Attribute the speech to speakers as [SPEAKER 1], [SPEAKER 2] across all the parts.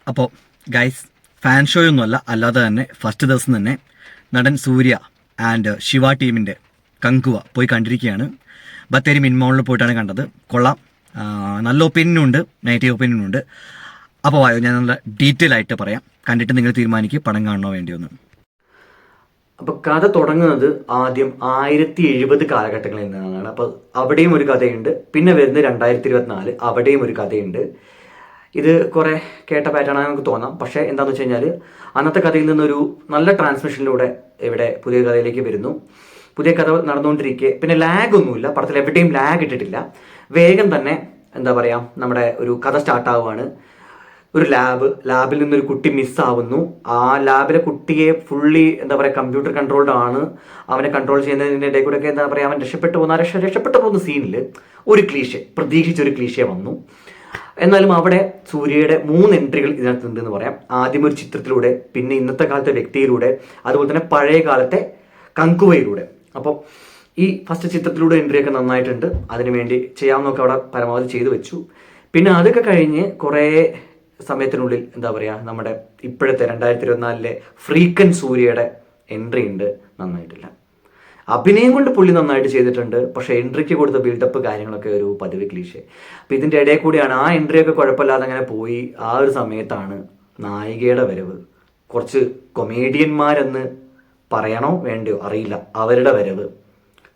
[SPEAKER 1] അപ്പോൾ guys, fan show ഒന്നുമല്ല, അല്ലാതെ തന്നെ ഫസ്റ്റ് ദിവസം തന്നെ നടൻ സൂര്യ ആൻഡ് ശിവ ടീമിൻ്റെ കങ്കുവ പോയി കണ്ടിരിക്കുകയാണ്. ബത്തേരി മിൻമോളിൽ പോയിട്ടാണ് കണ്ടത്. കൊള്ളാം. നല്ല ഒപ്പീനിയനും ഉണ്ട്, നെഗറ്റീവ് ഒപ്പീനിയനും ഉണ്ട്. അപ്പോൾ വായോ, ഞാൻ നല്ല ഡീറ്റെയിൽ ആയിട്ട് പറയാം. കണ്ടിട്ട് നിങ്ങൾ തീരുമാനിക്കുക പടം കാണണോ വേണ്ടിയൊന്ന്. അപ്പോൾ കഥ തുടങ്ങുന്നത് ആദ്യം 1070 കാലഘട്ടങ്ങളിൽ നിന്നാണ്. അപ്പോൾ അവിടെയും ഒരു കഥയുണ്ട്. പിന്നെ വരുന്നത് 2024, അവിടെയും ഒരു കഥയുണ്ട്. ഇത് കുറേ കേട്ട പാറ്റേണാണ് നമുക്ക് തോന്നാം. പക്ഷേ എന്താണെന്ന് വെച്ച് കഴിഞ്ഞാൽ അന്നത്തെ കഥയിൽ നിന്നൊരു നല്ല ട്രാൻസ്മിഷനിലൂടെ ഇവിടെ പുതിയ കഥയിലേക്ക് വരുന്നു. പുതിയ കഥ നടന്നുകൊണ്ടിരിക്കെ പിന്നെ ലാഗ് ഒന്നുമില്ല, പടത്തിൽ എവിടെയും ലാഗ് ഇട്ടിട്ടില്ല. വേഗം തന്നെ എന്താ പറയുക, നമ്മുടെ ഒരു കഥ സ്റ്റാർട്ടാവുകയാണ്. ഒരു ലാബിൽ നിന്നൊരു കുട്ടി മിസ്സാവുന്നു. ആ ലാബിലെ കുട്ടിയെ ഫുള്ളി എന്താ പറയുക കമ്പ്യൂട്ടർ കൺട്രോൾഡ് ആണ്. അവനെ കൺട്രോൾ ചെയ്യുന്നതിൻ്റെ ഇടയിൽ കൂടെ ഒക്കെ എന്താ പറയുക, അവൻ രക്ഷപ്പെട്ടു പോകുന്ന സീനിൽ ഒരു പ്രതീക്ഷിച്ചൊരു ക്ലീഷേ വന്നു. എന്നാലും അവിടെ സൂര്യയുടെ 3 എൻട്രികൾ ഇതിനകത്തുണ്ട് എന്ന് പറയാം. ആദ്യം ഒരു ചിത്രത്തിലൂടെ, പിന്നെ ഇന്നത്തെ കാലത്തെ വ്യക്തിയിലൂടെ, അതുപോലെ തന്നെ പഴയ കാലത്തെ കങ്കുവയിലൂടെ. അപ്പോൾ ഈ ഫസ്റ്റ് ചിത്രത്തിലൂടെ എൻട്രിയൊക്കെ നന്നായിട്ടുണ്ട്. അതിനുവേണ്ടി ചെയ്യാവുന്നതൊക്കെ അവിടെ പരമാവധി ചെയ്തു വെച്ചു. പിന്നെ അതൊക്കെ കഴിഞ്ഞ് കുറേ സമയത്തിനുള്ളിൽ എന്താ പറയുക, നമ്മുടെ ഇപ്പോഴത്തെ 2024 ഫ്രീക്കൻ സൂര്യയുടെ എൻട്രി ഉണ്ട്. നന്നായിട്ടില്ല. അഭിനയം കൊണ്ട് പുള്ളി നന്നായിട്ട് ചെയ്തിട്ടുണ്ട്. പക്ഷേ എൻട്രിക്ക് കൊടുത്ത ബിൽഡപ്പ് കാര്യങ്ങളൊക്കെ ഒരു പതിവ് ക്ലീശേ. അപ്പോൾ ഇതിൻ്റെ ഇടയിൽ കൂടിയാണ് ആ എൻട്രിയൊക്കെ കുഴപ്പമില്ലാതെ അങ്ങനെ പോയി. ആ ഒരു സമയത്താണ് നായികയുടെ വരവ്. കുറച്ച് കൊമേഡിയന്മാരെന്ന് പറയണോ വേണ്ടയോ അറിയില്ല, അവരുടെ വരവ്.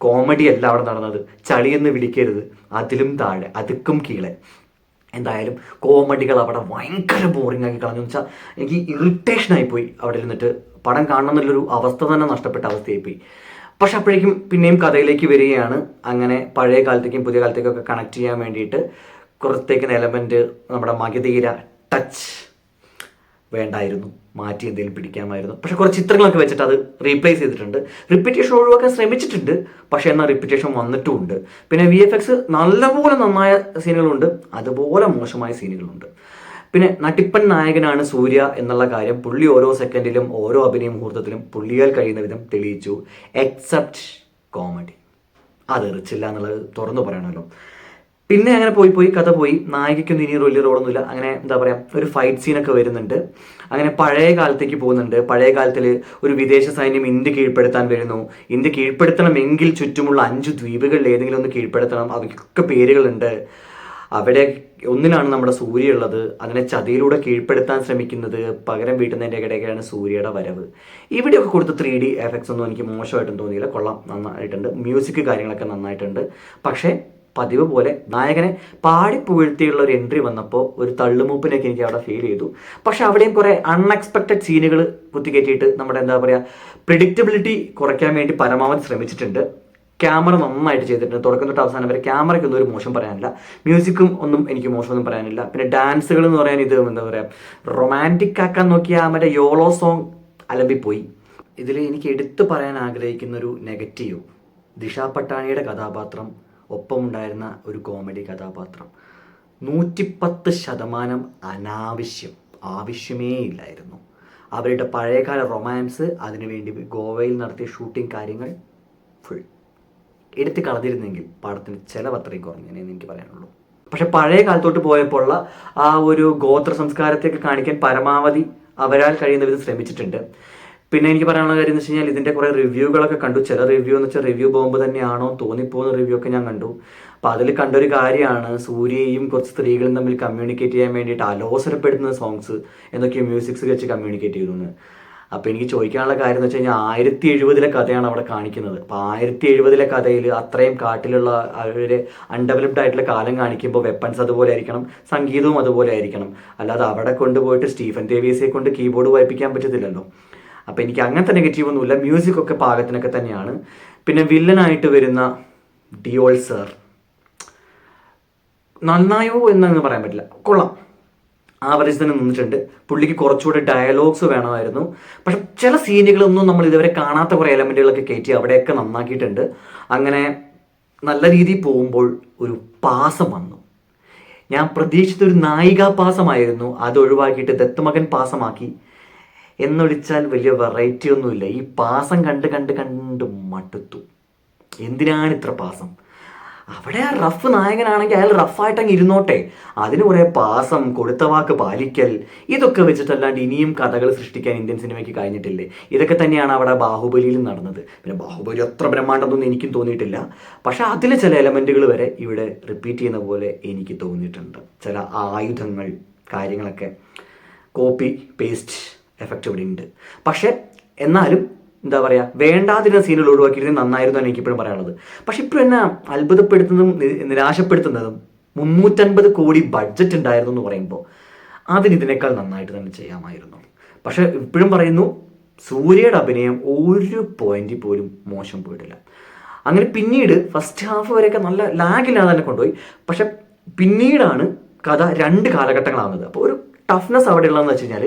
[SPEAKER 1] കോമഡി അല്ല അവിടെ നടന്നത്. ചളിയെന്ന് വിളിക്കരുത്, അതിലും താഴെ, അതുക്കും കീഴെ. എന്തായാലും കോമഡികൾ അവിടെ ഭയങ്കര ബോറിംഗ് ആക്കി കളഞ്ഞു. വെച്ചാൽ എനിക്ക് ഇറിറ്റേഷനായിപ്പോയി അവിടെ ഇരുന്നിട്ട്. പടം കാണണം എന്നുള്ളൊരു അവസ്ഥ തന്നെ നഷ്ടപ്പെട്ട അവസ്ഥയായിപ്പോയി. പക്ഷെ അപ്പോഴേക്കും പിന്നെയും കഥയിലേക്ക് വരികയാണ്. അങ്ങനെ പഴയ കാലത്തേക്കും പുതിയ കാലത്തേക്കൊക്കെ കണക്ട് ചെയ്യാൻ വേണ്ടിയിട്ട് കുറച്ചേക്കുന്ന എലമെൻറ്റ് നമ്മുടെ മഗധീര ടച്ച് വേണ്ടായിരുന്നു, മാറ്റി എന്തെങ്കിലും പിടിക്കാമായിരുന്നു. പക്ഷെ കുറച്ച് ചിത്രങ്ങളൊക്കെ വെച്ചിട്ട് അത് റീപ്ലേസ് ചെയ്തിട്ടുണ്ട്. റിപ്പീറ്റേഷൻ ഒഴിവാക്കാൻ ശ്രമിച്ചിട്ടുണ്ട്, പക്ഷേ എന്നാൽ റിപ്പീറ്റേഷൻ വന്നിട്ടുമുണ്ട്. പിന്നെ VFX നല്ലപോലെ നന്നായ സീനുകളുണ്ട്, അതുപോലെ മോശമായ സീനുകളുണ്ട്. പിന്നെ നട്ടിപ്പൻ നായകനാണ് സൂര്യ എന്നുള്ള കാര്യം പുള്ളി ഓരോ സെക്കൻഡിലും ഓരോ അഭിനയ മുഹൂർത്തത്തിലും പുള്ളിയാൽ കഴിയുന്ന വിധം തെളിയിച്ചു. എക്സെപ്റ്റ് കോമഡി, അത് എറിച്ചില്ല എന്നുള്ളത് തുറന്നു പറയണമല്ലോ. പിന്നെ അങ്ങനെ പോയി കഥ പോയി. നായികയ്ക്കൊന്നും ഇനി വലിയ റോളൊന്നുമില്ല. അങ്ങനെ എന്താ പറയുക, ഒരു ഫൈറ്റ് സീനൊക്കെ വരുന്നുണ്ട്. അങ്ങനെ പഴയ കാലത്തേക്ക് പോകുന്നുണ്ട്. പഴയ കാലത്തിൽ ഒരു വിദേശ സൈന്യം ഇന്ത്യ കീഴ്പ്പെടുത്താൻ വരുന്നു. ഇന്ത്യ കീഴ്പ്പെടുത്തണമെങ്കിൽ ചുറ്റുമുള്ള 5 ദ്വീപുകളിൽ ഏതെങ്കിലും ഒന്ന് കീഴ്പ്പെടുത്തണം. അവയ്ക്കൊക്കെ പേരുകളുണ്ട്. അവിടെ ഒന്നിനാണ് നമ്മുടെ സൂര്യ ഉള്ളത്. അതിനെ ചതിയിലൂടെ കീഴ്പ്പെടുത്താൻ ശ്രമിക്കുന്നത് പകരം വീട്ടുന്നതിൻ്റെ ഇടയ്ക്കാണ് സൂര്യയുടെ വരവ്. ഇവിടെയൊക്കെ കൊടുത്ത 3D എഫക്ട്സ് ഒന്നും എനിക്ക് മോശമായിട്ടും തോന്നിയില്ല. കൊള്ളാം, നന്നായിട്ടുണ്ട്. മ്യൂസിക് കാര്യങ്ങളൊക്കെ നന്നായിട്ടുണ്ട്. പക്ഷേ പതിവ് പോലെ നായകനെ പാടിപ്പുകഴ്ത്തിയുള്ള ഒരു എൻട്രി വന്നപ്പോൾ ഒരു തള്ളുമൂപ്പിനൊക്കെ എനിക്ക് അവിടെ ഫീൽ ചെയ്തു. പക്ഷെ അവിടെയും കുറേ അൺഎക്സ്പെക്റ്റഡ് സീനുകൾ കുത്തിക്കയറ്റിയിട്ട് നമ്മുടെ എന്താ പറയുക പ്രിഡിക്റ്റബിലിറ്റി കുറയ്ക്കാൻ വേണ്ടി പരമാവധി ശ്രമിച്ചിട്ടുണ്ട്. ക്യാമറ നന്നായിട്ട് ചെയ്തിട്ടുണ്ട്. തുടക്കം തൊട്ട് അവസാനം വരെ ക്യാമറയ്ക്കൊന്നും ഒരു മോശം പറയാനില്ല. മ്യൂസിക്കും ഒന്നും എനിക്ക് മോശമൊന്നും പറയാനില്ല. പിന്നെ ഡാൻസുകൾ എന്ന് പറയാൻ ഇത് എന്താ പറയുക, റൊമാൻറ്റിക് ആക്കാൻ നോക്കിയ മറ്റേ യോളോ സോങ് അലമ്പിപ്പോയി. ഇതിൽ എനിക്ക് എടുത്തു പറയാൻ ആഗ്രഹിക്കുന്നൊരു നെഗറ്റീവ്, ദിഷ പട്ടാണിയുടെ കഥാപാത്രം, ഒപ്പമുണ്ടായിരുന്ന ഒരു കോമഡി കഥാപാത്രം 110% അനാവശ്യം, ആവശ്യമേ ഇല്ലായിരുന്നു. അവരുടെ പഴയകാല റൊമാൻസ്, അതിനുവേണ്ടി ഗോവയിൽ നടത്തിയ ഷൂട്ടിംഗ് കാര്യങ്ങൾ ഫുൾ എടുത്ത് കളഞ്ഞിരുന്നെങ്കിൽ പടത്തിന് ചിലവ് അത്രയും കുറഞ്ഞെന്ന് എനിക്ക് പറയാനുള്ളൂ. പക്ഷെ പഴയ കാലത്തോട്ട് പോയപ്പോഴുള്ള ആ ഒരു ഗോത്ര സംസ്കാരത്തെയൊക്കെ കാണിക്കാൻ പരമാവധി അവരാൽ കഴിയുന്ന വിധം ശ്രമിച്ചിട്ടുണ്ട്. പിന്നെ എനിക്ക് പറയാനുള്ള കാര്യം എന്ന് വെച്ച് കഴിഞ്ഞാൽ ഇതിൻ്റെ കുറേ റിവ്യൂകളൊക്കെ കണ്ടു. ചില റിവ്യൂ എന്ന് വെച്ചാൽ റിവ്യൂ ബോംബ് തന്നെയാണോ തോന്നിപ്പോകുന്ന റിവ്യൂ ഒക്കെ ഞാൻ കണ്ടു. അപ്പോൾ അതിൽ കണ്ടൊരു കാര്യമാണ് സൂര്യയും കുറച്ച് സ്ത്രീകളും തമ്മിൽ കമ്മ്യൂണിക്കേറ്റ് ചെയ്യാൻ വേണ്ടിയിട്ട് അലോസരപ്പെടുത്തുന്ന സോങ്സ് എന്തൊക്കെയോ മ്യൂസിക്സ് വെച്ച് കമ്മ്യൂണിക്കേറ്റ് ചെയ്തു എന്ന്. അപ്പോൾ എനിക്ക് ചോദിക്കാനുള്ള കാര്യം എന്ന് വെച്ച് കഴിഞ്ഞാൽ 1070 കഥയാണ് അവിടെ കാണിക്കുന്നത്. അപ്പോൾ 1070 കഥയിൽ അത്രയും കാട്ടിലുള്ള അവർ അൺഡെവലപ്ഡ് ആയിട്ടുള്ള കാലം കാണിക്കുമ്പോൾ വെപ്പൺസ് അതുപോലെ ആയിരിക്കണം, സംഗീതവും അതുപോലെ ആയിരിക്കണം. അല്ലാതെ അവിടെ കൊണ്ടുപോയിട്ട് സ്റ്റീഫൻ ദേവീസിയെ കൊണ്ട് കീബോർഡ് വായിപ്പിക്കാൻ പറ്റത്തില്ലല്ലോ. അപ്പോൾ എനിക്ക് അങ്ങനത്തെ നെഗറ്റീവ് ഒന്നുമില്ല. മ്യൂസിക്കൊക്കെ പാകത്തിനൊക്കെ തന്നെയാണ്. പിന്നെ വില്ലനായിട്ട് വരുന്ന ഡിയോൾ സർ നന്നായോ എന്നങ്ങ് പറയാൻ പറ്റില്ല, കൊള്ളാം, ആവറേജ് തന്നെ നിന്നിട്ടുണ്ട്. പുള്ളിക്ക് കുറച്ചുകൂടെ ഡയലോഗ്സ് വേണമായിരുന്നു. പക്ഷെ ചില സീനുകളൊന്നും നമ്മൾ ഇതുവരെ കാണാത്ത കുറേ എലമെൻറ്റുകളൊക്കെ കയറ്റി അവിടെയൊക്കെ നന്നാക്കിയിട്ടുണ്ട്. അങ്ങനെ നല്ല രീതിയിൽ പോകുമ്പോൾ ഒരു പാസം വന്നു. ഞാൻ പ്രതീക്ഷിച്ചൊരു നായികാ പാസമായിരുന്നു, അത് ഒഴിവാക്കിയിട്ട് ദത്തുമകൻ പാസമാക്കി എന്നൊഴിച്ചാൽ വലിയ വെറൈറ്റി ഒന്നുമില്ല. ഈ പാസം കണ്ട് മടുത്തു. എന്തിനാണ് ഇത്ര പാസം? അവിടെ ആ റഫ് നായകനാണെങ്കിൽ അയാൾ റഫായിട്ട് അങ്ങ് ഇരുന്നോട്ടെ. അതിന് കുറേ പാസം, കൊടുത്ത വാക്ക് പാലിക്കൽ, ഇതൊക്കെ വെച്ചിട്ടല്ലാണ്ട് ഇനിയും കഥകൾ സൃഷ്ടിക്കാൻ ഇന്ത്യൻ സിനിമയ്ക്ക് കഴിഞ്ഞിട്ടില്ലേ? ഇതൊക്കെ തന്നെയാണ് അവിടെ ബാഹുബലിയിലും നടന്നത്. പിന്നെ ബാഹുബലി അത്ര ബ്രഹ്മാണ്ടമൊന്നും എനിക്കും തോന്നിയിട്ടില്ല. പക്ഷെ അതിലെ ചില എലമെന്റുകൾ വരെ ഇവിടെ റിപ്പീറ്റ് ചെയ്യുന്ന പോലെ എനിക്ക് തോന്നിയിട്ടുണ്ട്. ചില ആയുധങ്ങൾ, കാര്യങ്ങളൊക്കെ കോപ്പി പേസ്റ്റ് എഫക്റ്റ് ഇവിടെ ഉണ്ട്. പക്ഷെ എന്നാലും എന്താ പറയുക, വേണ്ടാതിരുന്ന സീനുകൾ ഒഴിവാക്കിയിരുന്നത് നന്നായിരുന്നു എന്ന് എനിക്കിപ്പോഴും പറയാനുള്ളത്. പക്ഷെ ഇപ്പോഴും എന്നെ അത്ഭുതപ്പെടുത്തുന്നതും നിരാശപ്പെടുത്തുന്നതും 350 കോടി ബഡ്ജറ്റ് ഉണ്ടായിരുന്നു എന്ന് പറയുമ്പോൾ അതിന് ഇതിനേക്കാൾ നന്നായിട്ട് തന്നെ ചെയ്യാമായിരുന്നു. പക്ഷെ ഇപ്പോഴും പറയുന്നു, സൂര്യയുടെ അഭിനയം ഒരു പോയിന്റിൽ പോലും മോശം പോയിട്ടില്ല. അങ്ങനെ പിന്നീട് ഫസ്റ്റ് ഹാഫ് വരെയൊക്കെ നല്ല ലാഗില്ലാതെ തന്നെ കൊണ്ടുപോയി. പക്ഷെ പിന്നീടാണ് കഥ 2 കാലഘട്ടങ്ങളാവുന്നത്. അപ്പോൾ ഒരു ടഫ്നെസ് അവിടെ ഉള്ളതെന്ന് വെച്ച് കഴിഞ്ഞാൽ,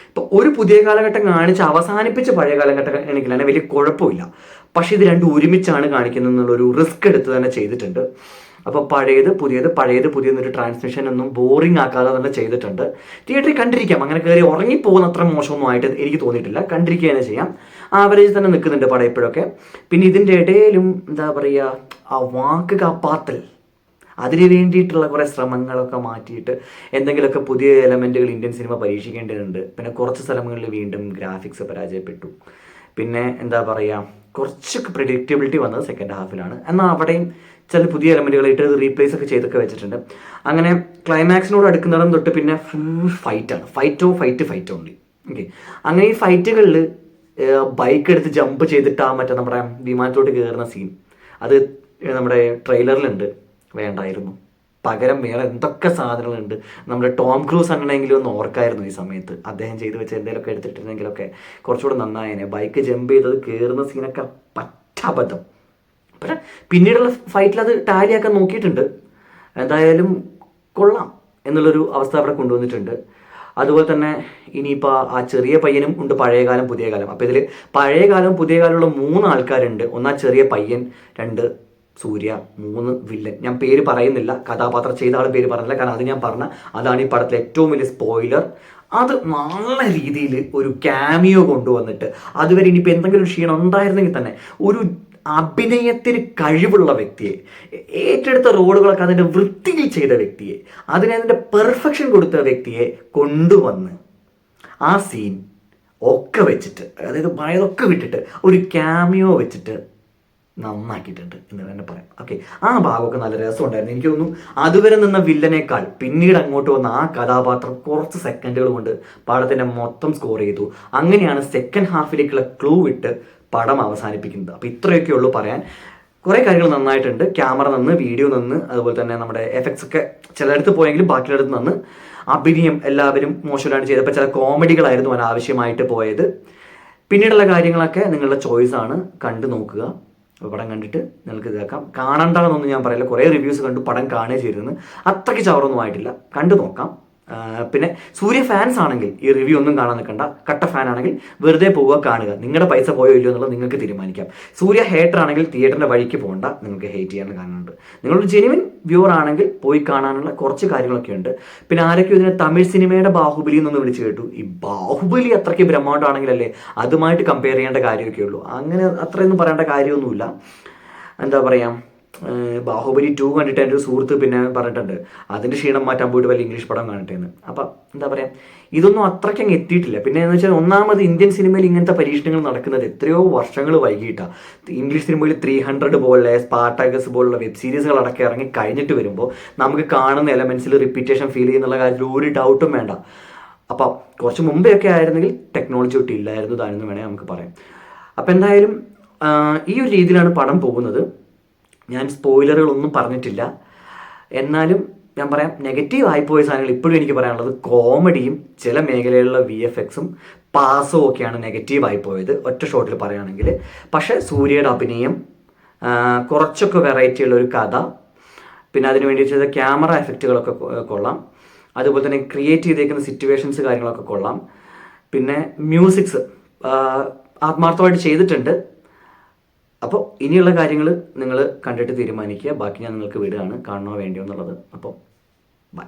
[SPEAKER 1] ഇപ്പോൾ ഒരു പുതിയ കാലഘട്ടം കാണിച്ച് അവസാനിപ്പിച്ച് പഴയ കാലഘട്ടം എനിക്ക് തന്നെ വലിയ കുഴപ്പമില്ല. പക്ഷേ ഇത് രണ്ടും ഒരുമിച്ചാണ് കാണിക്കുന്നത് എന്നുള്ളൊരു റിസ്ക് എടുത്ത് തന്നെ ചെയ്തിട്ടുണ്ട്. അപ്പോൾ പഴയത് പുതിയത്, പഴയത് പുതിയതെന്നൊരു ട്രാൻസ്മിഷൻ ഒന്നും ബോറിംഗ് ആക്കാതെ തന്നെ ചെയ്തിട്ടുണ്ട്. തിയേറ്ററിൽ കണ്ടിരിക്കാം, അങ്ങനെ കയറി ഉറങ്ങിപ്പോകുന്ന അത്ര മോശമൊന്നും ആയിട്ട് എനിക്ക് തോന്നിയിട്ടില്ല. കണ്ടിരിക്കുക തന്നെ ചെയ്യാം. ആവറേജ് തന്നെ നിൽക്കുന്നുണ്ട് പടം ഇപ്പോഴൊക്കെ. പിന്നെ ഇതിൻ്റെ ഇടയിലും എന്താ പറയുക, ആ വാക്ക് കാപ്പാത്തൽ, അതിന് വേണ്ടിയിട്ടുള്ള കുറേ ശ്രമങ്ങളൊക്കെ മാറ്റിയിട്ട് എന്തെങ്കിലുമൊക്കെ പുതിയ എലമെൻറ്റുകൾ ഇന്ത്യൻ സിനിമ പരീക്ഷിക്കേണ്ടതുണ്ട്. പിന്നെ കുറച്ച് സ്ഥലങ്ങളിൽ വീണ്ടും ഗ്രാഫിക്സ് പരാജയപ്പെട്ടു. പിന്നെ എന്താ പറയുക, കുറച്ചൊക്കെ പ്രെഡിക്റ്റബിലിറ്റി വന്നത് സെക്കൻഡ് ഹാഫിലാണ്. എന്നാൽ അവിടെയും ചില പുതിയ എലമെൻറ്റുകളായിട്ട് റീപ്ലേസ് ഒക്കെ ചെയ്തൊക്കെ വെച്ചിട്ടുണ്ട്. അങ്ങനെ ക്ലൈമാക്സിനോട് അടുക്കുന്നിടം തൊട്ട് പിന്നെ ഫുൾ ഫൈറ്റാണ്. Fight only. ഓക്കെ, അങ്ങനെ ഈ ഫൈറ്റുകളിൽ ബൈക്ക് എടുത്ത് ജമ്പ് ചെയ്തിട്ട് ആ മറ്റേ നമ്മുടെ വിമാനത്തോട്ട് കയറുന്ന സീൻ, അത് നമ്മുടെ ട്രെയിലറിലുണ്ട്. വേണ്ടായിരുന്നു. പകരം വേറെ എന്തൊക്കെ സാധനങ്ങളുണ്ട്. നമ്മുടെ ടോം ക്രൂസ് അങ്ങനെയെങ്കിലും ഒന്ന് ഓർക്കായിരുന്നു ഈ സമയത്ത്. അദ്ദേഹം ചെയ്ത് വെച്ച് എന്തെങ്കിലുമൊക്കെ എടുത്തിട്ടുണ്ടെങ്കിലൊക്കെ കുറച്ചുകൂടെ നന്നായേനെ. ബൈക്ക് ജമ്പ് ചെയ്തത് കയറുന്ന സീനൊക്കെ പറ്റാബദ്ധം. പക്ഷെ പിന്നീടുള്ള ഫൈറ്റിൽ അത് ടാലിയാക്കാൻ നോക്കിയിട്ടുണ്ട്. എന്തായാലും കൊള്ളാം എന്നുള്ളൊരു അവസ്ഥ അവിടെ കൊണ്ടുവന്നിട്ടുണ്ട്. അതുപോലെ തന്നെ ഇനിയിപ്പോൾ ആ ചെറിയ പയ്യനും ഉണ്ട് പഴയകാലം പുതിയ കാലം. അപ്പോൾ ഇതിൽ പഴയകാലം പുതിയ കാലമുള്ള 3 ആൾക്കാരുണ്ട്. ഒന്നാ ചെറിയ പയ്യൻ, 2 സൂര്യ, 3 വില്ലൻ. ഞാൻ പേര് പറയുന്നില്ല, കഥാപാത്രം ചെയ്ത ആളും പേര് പറയുന്നില്ല, കാരണം അത് ഞാൻ പറഞ്ഞ അതാണ് ഈ പടത്തിലെ ഏറ്റവും വലിയ സ്പോയിലർ. അത് നല്ല രീതിയിൽ ഒരു ക്യാമിയോ കൊണ്ടുവന്നിട്ട്, അതുവരെ ഇനിയിപ്പോൾ എന്തെങ്കിലും ക്ഷീണം ഉണ്ടായിരുന്നെങ്കിൽ തന്നെ ഒരു അഭിനയത്തിന് കഴിവുള്ള വ്യക്തിയെ, ഏറ്റെടുത്ത റോളുകളൊക്കെ അതിൻ്റെ വൃത്തിയിൽ ചെയ്ത വ്യക്തിയെ, അതിൻ്റെ പെർഫെക്ഷൻ കൊടുത്ത വ്യക്തിയെ കൊണ്ടുവന്ന് ആ സീൻ ഒക്കെ വെച്ചിട്ട്, അതായത് പഴയതൊക്കെ വിട്ടിട്ട് ഒരു ക്യാമിയോ വെച്ചിട്ട് നന്നാക്കിയിട്ടുണ്ട് എന്ന് തന്നെ പറയാം. ഓക്കെ, ആ ഭാഗമൊക്കെ നല്ല രസമുണ്ടായിരുന്നു. എനിക്ക് തോന്നുന്നു അതുവരെ നിന്ന വില്ലനേക്കാൾ പിന്നീട് അങ്ങോട്ട് വന്ന ആ കഥാപാത്രം കുറച്ച് സെക്കൻഡുകൾ കൊണ്ട് പടത്തിൻ്റെ മൊത്തം സ്കോർ ചെയ്തു. അങ്ങനെയാണ് സെക്കൻഡ് ഹാഫിലേക്കുള്ള ക്ലൂ വിട്ട് പടം അവസാനിപ്പിക്കുന്നത്. അപ്പോൾ ഇത്രയൊക്കെ ഉള്ളൂ പറയാൻ. കുറേ കാര്യങ്ങൾ നന്നായിട്ടുണ്ട്. ക്യാമറ നിന്ന്, വീഡിയോ നിന്ന്, അതുപോലെ തന്നെ നമ്മുടെ എഫക്ട്സ് ഒക്കെ ചിലയിടത്ത് പോയെങ്കിലും ബാക്കിയുള്ളടത്ത് നിന്ന്. അഭിനയം എല്ലാവരും മോശമായിട്ട് ചെയ്തപ്പോൾ ചില കോമഡികളായിരുന്നു അനാവശ്യമായിട്ട് പോയത്. പിന്നീടുള്ള കാര്യങ്ങളൊക്കെ നിങ്ങളുടെ ചോയ്സാണ്, കണ്ടു നോക്കുക. പടം കണ്ടിട്ട് നിങ്ങൾക്ക് ഇതാക്കാം. കാണണ്ടെന്നൊന്നും ഞാൻ പറയില്ല. കുറേ റിവ്യൂസ് കണ്ടു, പടം കാണുകയും ചെയ്തിരുന്നു. അത്രയ്ക്ക് ചവറൊന്നും ആയിട്ടില്ല, കണ്ടു നോക്കാം. പിന്നെ സൂര്യ ഫാൻസ് ആണെങ്കിൽ ഈ റിവ്യൂ ഒന്നും കാണാൻ നിൽക്കണ്ട. കട്ട ഫാൻ ആണെങ്കിൽ വെറുതെ പോവുക, കാണുക. നിങ്ങളുടെ പൈസ പോയോ ഇല്ലയോ എന്നുള്ളത് നിങ്ങൾക്ക് തീരുമാനിക്കാം. സൂര്യ ഹേറ്റർ ആണെങ്കിൽ തിയേറ്ററിൻ്റെ വഴിക്ക് പോകണ്ട, നിങ്ങൾക്ക് ഹേറ്റ് ചെയ്യാൻ കാണുന്നുണ്ട്. നിങ്ങളൊരു ജെനുവിൻ വ്യൂവർ ആണെങ്കിൽ പോയി കാണാനുള്ള കുറച്ച് കാര്യങ്ങളൊക്കെ ഉണ്ട്. പിന്നെ ആരൊക്കെ ഇതിനെ തമിഴ് സിനിമയുടെ ബാഹുബലി എന്നൊന്ന് വിളിച്ച് കേട്ടു. ഈ ബാഹുബലി അത്രയ്ക്ക് ബ്രഹ്മാണ്ടമാണെങ്കിലല്ലേ അതുമായിട്ട് കമ്പയർ ചെയ്യേണ്ട കാര്യമൊക്കെ ഉള്ളൂ. അങ്ങനെ അത്രയൊന്നും പറയേണ്ട കാര്യമൊന്നുമില്ല. എന്താ പറയുക, ബാഹുബലി 2 കണ്ടിട്ട് എൻ്റെ ഒരു സുഹൃത്ത് പിന്നെ പറഞ്ഞിട്ടുണ്ട് അതിൻ്റെ ക്ഷീണം മാറ്റാൻ പോയിട്ട് വലിയ ഇംഗ്ലീഷ് പടം കാണട്ടെ എന്ന്. അപ്പം എന്താ പറയുക, ഇതൊന്നും അത്രയ്ക്ക് അങ്ങ് എത്തിയിട്ടില്ല. പിന്നെ എന്ന് വെച്ചാൽ ഒന്നാമത് ഇന്ത്യൻ സിനിമയിൽ ഇങ്ങനത്തെ പരീക്ഷണങ്ങൾ നടക്കുന്നത് എത്രയോ വർഷങ്ങൾ വൈകിയിട്ടാണ്. ഇംഗ്ലീഷ് സിനിമയിൽ 300 പോലെ സ്പാർട്ടാക്കസ് പോലുള്ള വെബ് സീരീസുകൾ അടക്കം ഇറങ്ങി കഴിഞ്ഞിട്ട് വരുമ്പോൾ നമുക്ക് കാണുന്ന എലമെൻസിൽ റിപ്പീറ്റേഷൻ ഫീൽ ചെയ്യുന്നുള്ള കാര്യത്തിൽ ഒരു ഡൗട്ടും വേണ്ട. അപ്പം കുറച്ച് മുമ്പെയൊക്കെ ആയിരുന്നെങ്കിൽ ടെക്നോളജി ഒട്ടും ഇല്ലായിരുന്നു താനെന്ന് വേണേൽ നമുക്ക് പറയാം. അപ്പം എന്തായാലും ഈ ഒരു രീതിയിലാണ് പടം പോകുന്നത്. ഞാൻ സ്പോയിലറുകളൊന്നും പറഞ്ഞിട്ടില്ല. എന്നാലും ഞാൻ പറയാം, നെഗറ്റീവ് ആയിപ്പോയ സാധനങ്ങൾ ഇപ്പോഴും എനിക്ക് പറയാനുള്ളത് കോമഡിയും ചില മേഖലയിലുള്ള VFXും പാസും ഒക്കെയാണ് നെഗറ്റീവ് ആയിപ്പോയത്, ഒറ്റ ഷോട്ടിൽ പറയുകയാണെങ്കിൽ. പക്ഷേ സൂര്യയുടെ അഭിനയം, കുറച്ചൊക്കെ വെറൈറ്റി ഉള്ളൊരു കഥ, പിന്നെ അതിന് വേണ്ടി ചെയ്ത ക്യാമറ എഫക്റ്റുകളൊക്കെ കൊള്ളാം. അതുപോലെ തന്നെ ക്രിയേറ്റ് ചെയ്തേക്കുന്ന സിറ്റുവേഷൻസ് കാര്യങ്ങളൊക്കെ കൊള്ളാം. പിന്നെ മ്യൂസിക്സ് ആത്മാർത്ഥമായിട്ട് ചെയ്തിട്ടുണ്ട്. അപ്പോൾ ഇനിയുള്ള കാര്യങ്ങൾ നിങ്ങൾ കണ്ടിട്ട് തീരുമാനിക്കുക. ബാക്കി ഞാൻ നിങ്ങൾക്ക് വിടുകയാണ്, കാണണോ വേണ്ടിയോ എന്നുള്ളത്. അപ്പോൾ ബൈ.